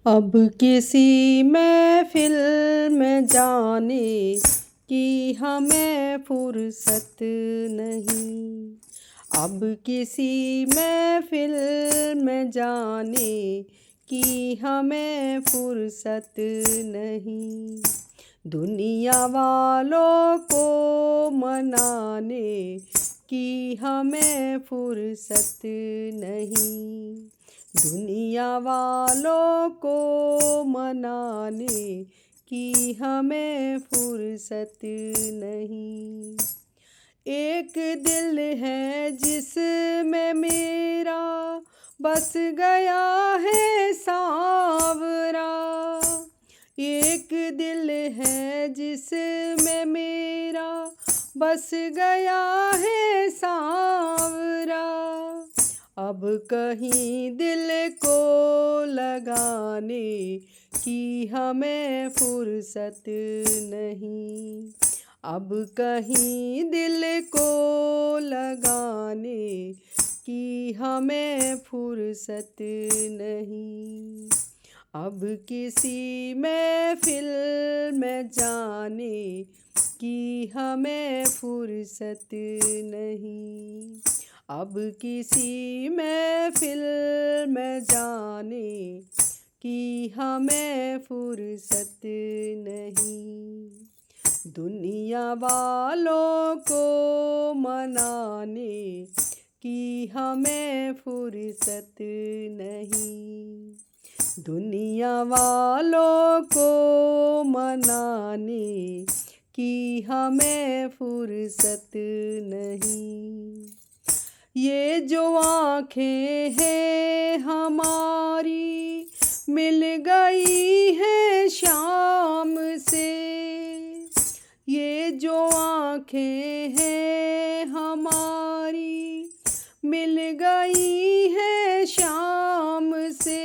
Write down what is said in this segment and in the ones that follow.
अब किसी महफिल में जाने की हमें फुर्सत नहीं। अब किसी महफिल में जाने की हमें फुर्सत नहीं। दुनिया वालों को मनाने की हमें फुर्सत नहीं। दुनिया वालों को मनाने की हमें फुर्सत नहीं। एक दिल है जिसमें मेरा बस गया है सांवरा। एक दिल है जिसमें मेरा बस गया है सांवरा। अब कहीं दिल को लगाने की हमें फुर्सत नहीं। अब कहीं दिल को लगाने की हमें फुर्सत नहीं। अब किसी महफिल में जाने की हमें फुर्सत नहीं। अब किसी महफिल में जाने की हमें फुर्सत नहीं। दुनिया वालों को मनाने की हमें फुर्सत नहीं। दुनिया वालों को मनाने की हमें फुर्सत नहीं। ये जो आँखें हैं हमारी मिल गई हैं शाम से। ये जो आँखें हैं हमारी मिल गई हैं शाम से।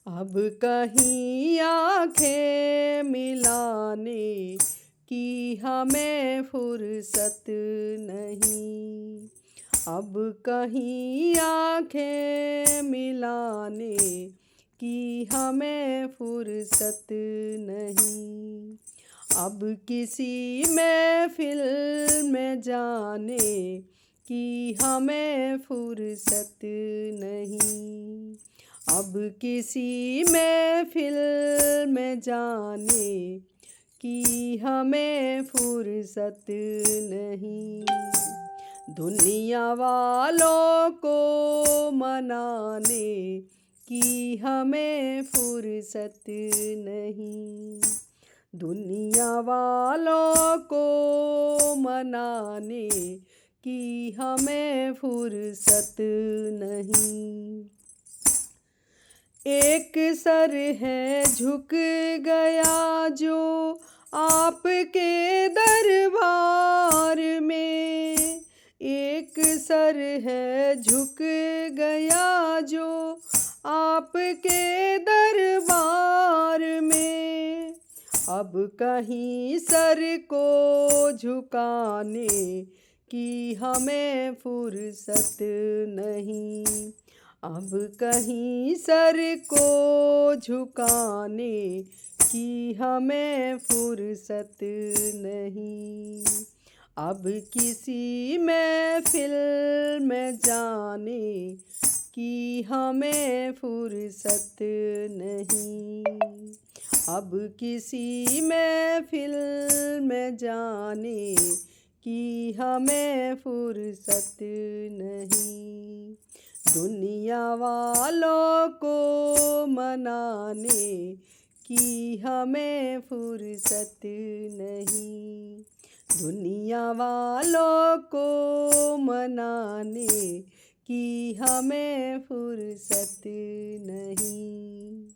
अब कहीं आँखें मिलाने की हमें फुर्सत नहीं। अब कहीं आँखें मिलाने की हमें फुर्सत नहीं। अब किसी महफिल में जाने की हमें फुर्सत नहीं। अब किसी महफिल में जाने की हमें फुर्सत नहीं। दुनिया वालों को मनाने की हमें फुर्सत नहीं। दुनिया वालों को मनाने की हमें फुर्सत नहीं। एक सर है झुक गया जो आपके दरबार में। एक सर है झुक गया जो आपके दरबार में। अब कहीं सर को झुकाने की हमें फुर्सत नहीं। अब कहीं सर को झुकाने की हमें फुर्सत नहीं। अब किसी महफिल में जाने की हमें फुर्सत नहीं। अब किसी महफिल में जाने की हमें फुर्सत नहीं। दुनिया वालों को मनाने की हमें फुर्सत नहीं। दुनिया वालों को मनाने की हमें फुर्सत नहीं।